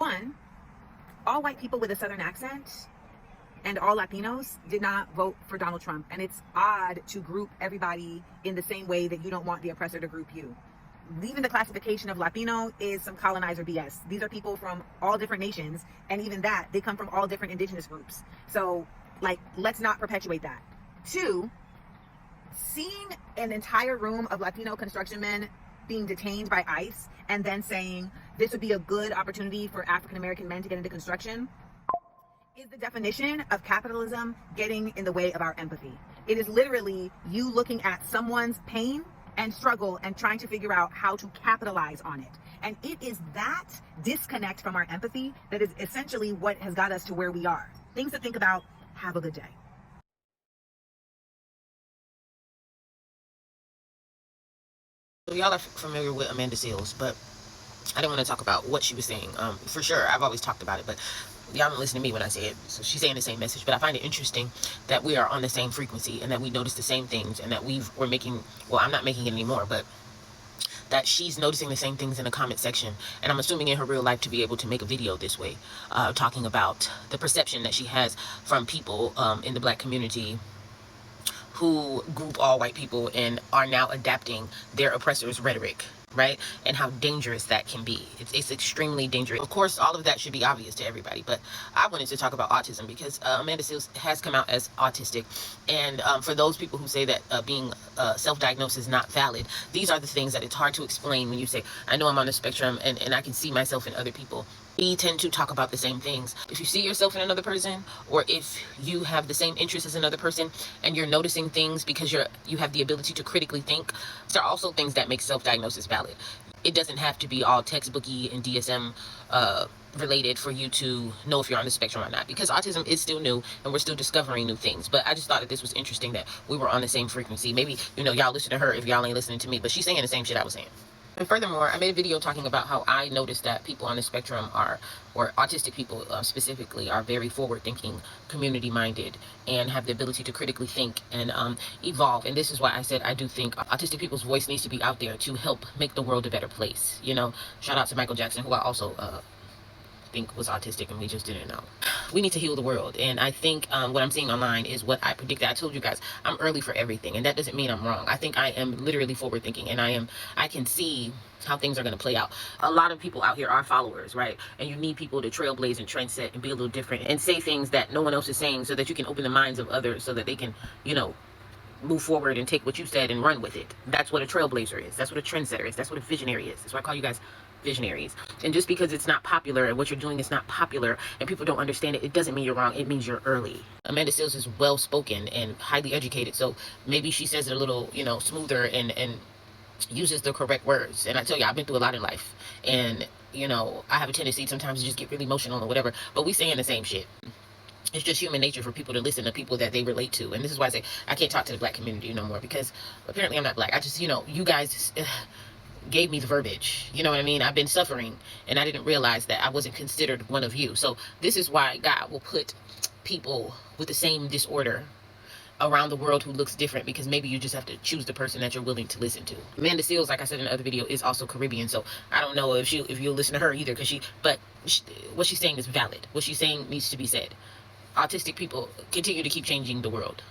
One, all white people with a Southern accent and all Latinos did not vote for Donald Trump. And it's odd to group everybody in the same way that you don't want the oppressor to group you. Leaving the classification of Latino is some colonizer BS. These are people from all different nations. And even that, they come from all different indigenous groups. So, like, let's not perpetuate that. Two, seeing an entire room of Latino construction men being detained by ICE and then saying this would be a good opportunity for African American men to get into construction is the definition of capitalism getting in the way of our empathy. It is literally you looking at someone's pain and struggle and trying to figure out how to capitalize on it. And it is that disconnect from our empathy that is essentially what has got us to where we are. Things to think about. Have a good day. So y'all are familiar with Amanda Seales, but I didn't want to talk about what she was saying. For sure, I've always talked about it, but y'all don't listen to me when I say it. So she's saying the same message, but I find it interesting that we are on the same frequency and that we notice the same things and that we're making, well, I'm not making it anymore, but that she's noticing the same things in the comment section. And I'm assuming in her real life to be able to make a video this way, talking about the perception that she has from people in the Black community who group all white people and are now adapting their oppressors' rhetoric, right? And how dangerous that can be. It's extremely dangerous. Of course, all of that should be obvious to everybody, but I wanted to talk about autism because Amanda Seales has come out as autistic. And for those people who say that being self-diagnosed is not valid, these are the things that it's hard to explain when you say, I know I'm on the spectrum and I can see myself in other people. We tend to talk about the same things. If you see yourself in another person, or if you have the same interests as another person and you're noticing things because you have the ability to critically think, there are also things that make self-diagnosis valid. It doesn't have to be all textbooky and DSM related for you to know if you're on the spectrum or not, because autism is still new and we're still discovering new things. But I just thought that this was interesting that we were on the same frequency. Maybe, y'all listen to her if y'all ain't listening to me, but she's saying the same shit I was saying. And furthermore, I made a video talking about how I noticed that people on the spectrum or autistic people specifically, are very forward-thinking, community-minded, and have the ability to critically think and evolve. And this is why I said I do think autistic people's voice needs to be out there to help make the world a better place. Shout out to Michael Jackson, who I also think was autistic and we just didn't know. We need to heal the world, and I think what I'm seeing online is what I predicted. I told you guys I'm early for everything, and that doesn't mean I'm wrong. I think I am literally forward thinking, and I can see how things are going to play out. A lot of people out here are followers, right? And you need people to trailblaze and trendset and be a little different and say things that no one else is saying, so that you can open the minds of others, so that they can move forward and take what you said and run with it. That's what a trailblazer is. That's what a trendsetter is. That's what a visionary is. That's why I call you guys visionaries. And just because it's not popular and what you're doing is not popular and people don't understand it, it doesn't mean you're wrong. It means you're early. Amanda Seales is well spoken and highly educated, so maybe she says it a little smoother and uses the correct words. And I tell you, I've been through a lot in life, and I have a tendency sometimes to just get really emotional or whatever, but we saying the same shit. It's just human nature for people to listen to people that they relate to. And this is why I say I can't talk to the Black community no more, because apparently I'm not Black. I just, you guys gave me the verbiage. You know what I mean? I've been suffering and I didn't realize that I wasn't considered one of you. So this is why God will put people with the same disorder around the world who looks different, because maybe you just have to choose the person that you're willing to listen to. Amanda Seales, like I said in the other video, is also Caribbean, so I don't know if you'll listen to her either, but what she's saying is valid. What she's saying needs to be said. Autistic people continue to keep changing the world.